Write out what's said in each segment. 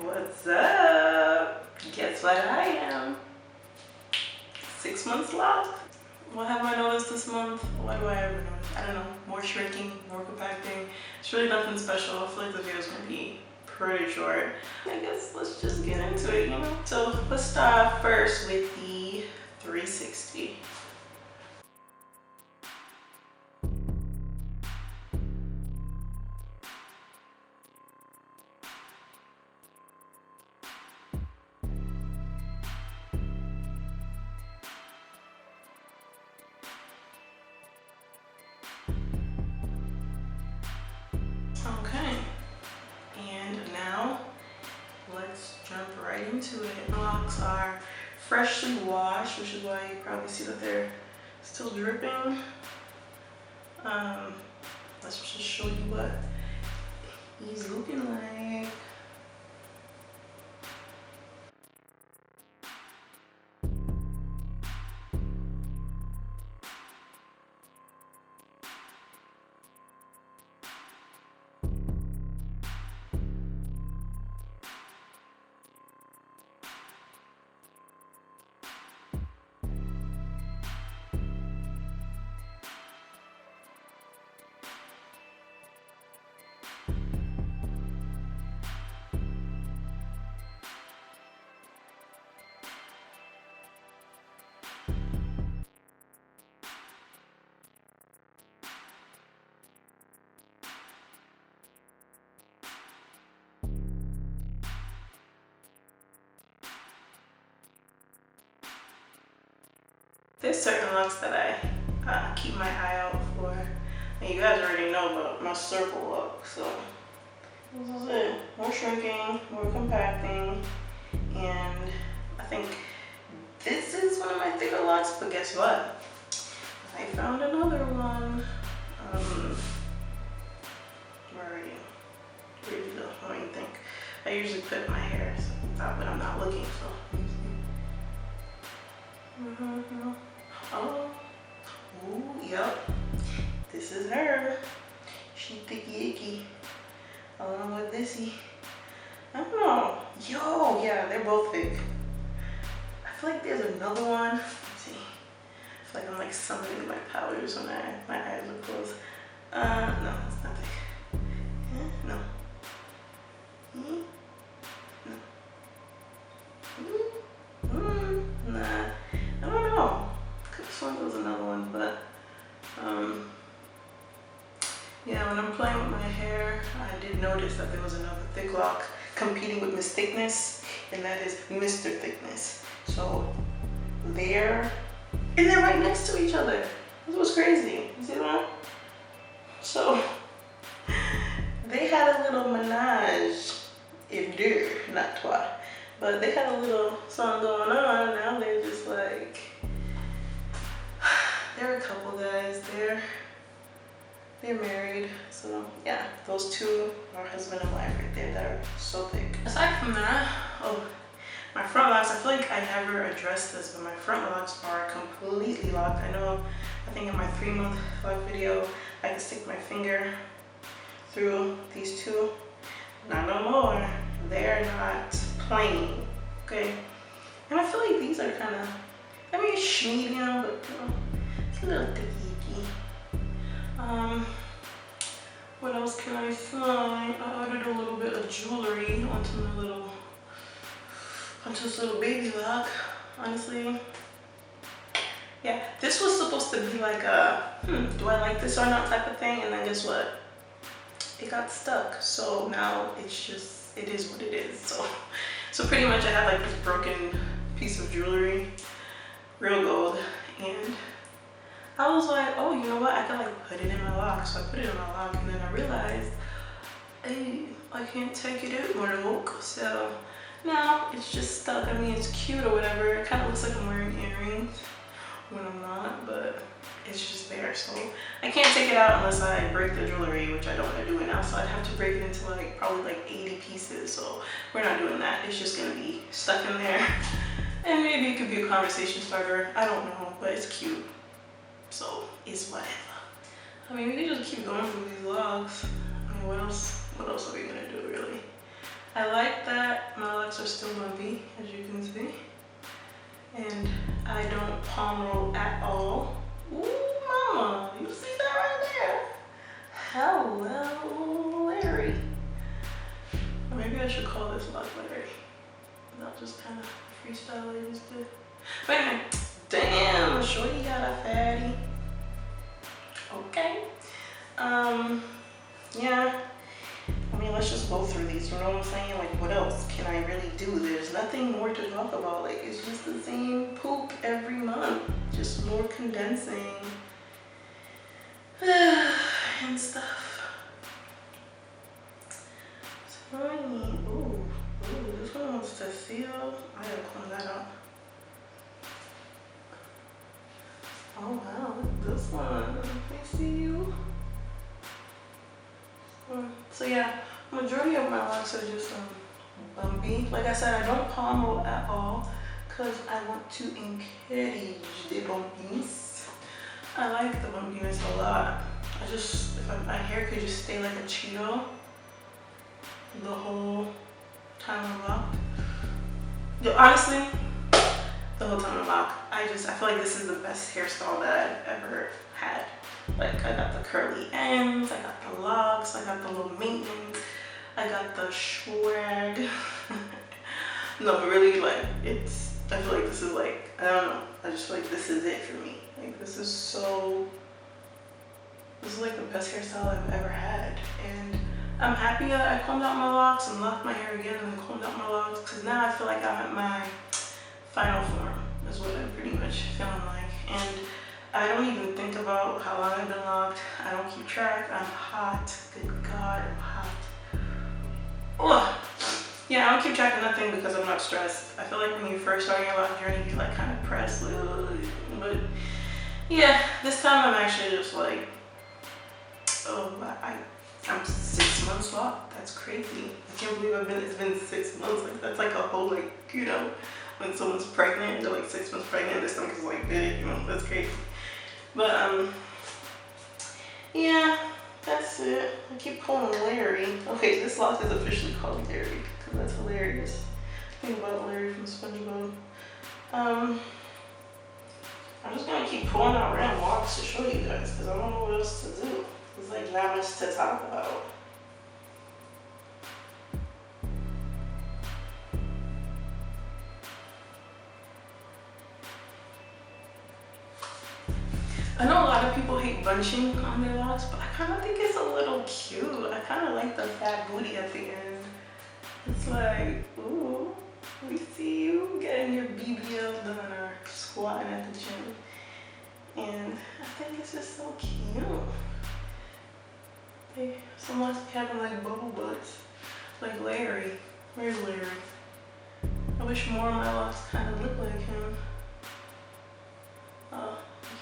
What's up? Guess what I am? 6 months locked. What have I noticed this month? What do I ever notice? I don't know. More shrinking, more compacting. It's really nothing special. I feel like the video is gonna be pretty short. I guess let's just get into it, you know? So let's start first with the 360. Okay, and now let's jump right into it. The locks are freshly washed, which is why you probably see that they're still dripping. Let's just show you what he's looking like. There's certain looks that I keep my eye out for. And you guys already know about my circle look, so this is it. More shrinking, more compacting, and I think this is one of my thicker locks, but guess what? I found another one. Where are you? Where did you go? What do you think? I usually put in my hair, so, but I'm not looking, so. Oh, ooh, yep. This is her. She thicky icky. Along with thisy. I don't know. Yo, yeah, they're both thick. I feel like there's another one. Let's see. I feel like I'm like summoning my powers when my eyes are closed. No, it's not thick. No. Nah. I don't know. Could have sworn there was another one, but yeah, when I'm playing with my hair, I did notice that there was another thick lock competing with Miss Thickness, and that is Mr. Thickness. So they're right next to each other. This was crazy. You see that? So they had a little menage a deux, not trois. But they had a little something going on. Now they're just like, they're a couple, guys. They're married. So yeah, those two are husband and wife right there. They're so thick. Aside from that, oh, my front locks, I feel like I never addressed this, but my front locks are completely locked. I think in my 3-month lock video, I could stick my finger through these two. Not no more. They're not plain, okay? And I feel like these are kind of, I mean, it's medium, but you know, it's a little thicky. What else can I find? I ordered a little bit of jewelry onto this little baby lock, honestly. Yeah, this was supposed to be like a, do I like this or not type of thing, and then guess what? It got stuck, so now it's just, it is what it is. So pretty much I have like this broken piece of jewelry, real gold, and I was like, oh, you know what? I can like put it in my lock. So I put it in my lock, and then I realized, hey, I can't take it out more look. So now it's just stuck. I mean, it's cute or whatever. It kind of looks like I'm wearing earrings when I'm not, but it's just there. So I can't take it out unless I break the jewelry, which I don't want to do it now. So I'd have to break it into like probably like 80 pieces. So we're not doing that. It's just gonna be stuck in there. And maybe it could be a conversation starter. I don't know, but it's cute. So it's whatever. I mean, we can just keep going through these vlogs. I mean, what else are we gonna do really? I like that don't palm roll at all. Ooh, mama, you see that right there? Hello, Larry. Or maybe I should call this Loc Larry. I'll just kind of freestyle like this did. But anyway, damn, shorty got a fatty. Okay. Yeah. I mean, let's just go through these, you know what I'm saying? Like, what else can I really do? There's nothing more to talk about. Like, it's just the same poop every month. Just more condensing and stuff. So, ooh, this one wants to seal. I gotta clean that up. Oh wow, look at this one. I see you. So yeah, majority of my locks are just bumpy. Like I said, I don't palm roll at all because I want to encourage the bumpiness. I like the bumpiness a lot. I just, if my hair could just stay like a Cheeto the whole time I'm locked. Yo, honestly, the whole time I'm locked, I feel like this is the best hairstyle that I've ever had. Like, I got the curly ends, I got the locks, I got the low maintenance, I got the swag. No, but really, like, I feel like this is like, I don't know, I just feel like this is it for me. Like, this is like the best hairstyle I've ever had. And I'm happy that I combed out my locks and locked my hair again and then combed out my locks, because now I feel like I'm at my final form, is what I'm pretty much feeling like. And I don't even think about how long I've been locked. I don't keep track. I'm hot. Good God, I'm hot. Ugh. Yeah, I don't keep track of nothing because I'm not stressed. I feel like when you first start your lock journey, you like kind of press. But yeah, this time I'm actually just like, oh, I'm 6 months locked. That's crazy. I can't believe it's been 6 months. Like, that's like a whole, like, you know, when someone's pregnant and they're like 6 months pregnant, this thing is like big, you know, that's crazy. But yeah, that's it. I keep calling him Larry. Okay, this lock is officially called Larry because that's hilarious. Think about Larry from SpongeBob. I'm just gonna keep pulling out random locks to show you guys because I don't know what else to do. There's like not much to talk about. I know a lot of people hate bunching on their locks, but I kind of think it's a little cute. I kind of like the fat booty at the end. It's like, ooh, we see you getting your BBL done or squatting at the gym. And I think it's just so cute. Some locks having like bubble butts, like Larry. Where's Larry? I wish more of my locks kind of look like him.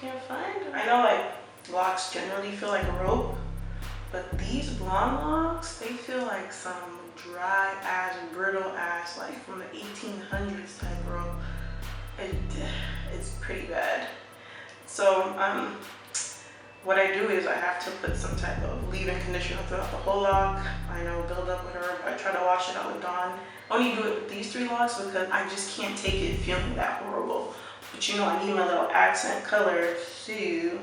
Can't find them. I know like locks generally feel like a rope, but these blonde locks, they feel like some dry ass, brittle ass, like from the 1800s type rope. It's pretty bad. So what I do is I have to put some type of leave-in conditioner throughout the whole lock. I know, build up with her, but I try to wash it out with Dawn. I only do it with these 3 locks because I just can't take it feeling that horrible. But you know, I need my little accent color too.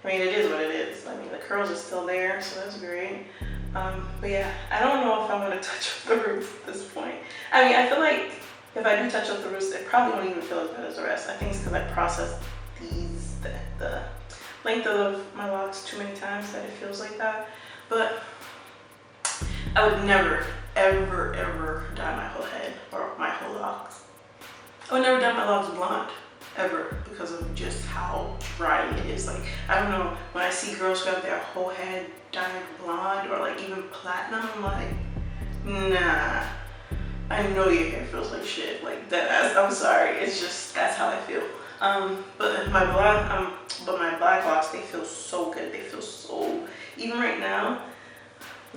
I mean, it is what it is. I mean, the curls are still there, so that's great. But yeah, I don't know if I'm gonna touch up the roots at this point. I mean, I feel like if I do touch up the roots, it probably won't even feel as good as the rest. I think it's because I processed the length of my locks too many times that it feels like that. But I would never, ever, ever dye my whole head or my whole locks. I would never dye my locks blonde. Ever, because of just how dry it is. Like, I don't know, when I see girls who have their whole head dyed blonde or like even platinum, I'm like, nah, I know your hair feels like shit. Like that, I'm sorry, it's just, that's how I feel. But my black locks, they feel so good. They feel so, even right now,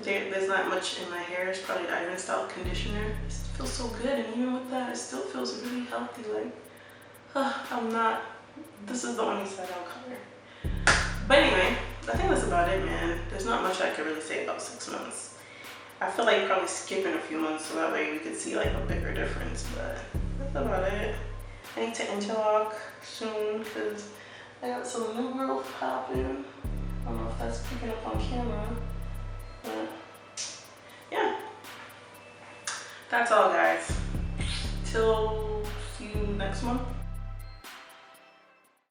there's not much in my hair. It's probably iron style conditioner. It feels so good, and even with that, it still feels really healthy. Like, I'm not, this is the only side I'll color. But anyway, I think that's about it, man. There's not much I could really say about 6 months. I feel like probably skipping a few months so that way we could see like a bigger difference, but that's about it. I need to interlock soon because I got some new growth popping. I don't know if that's picking up on camera, but yeah. That's all, guys. Till see you next month.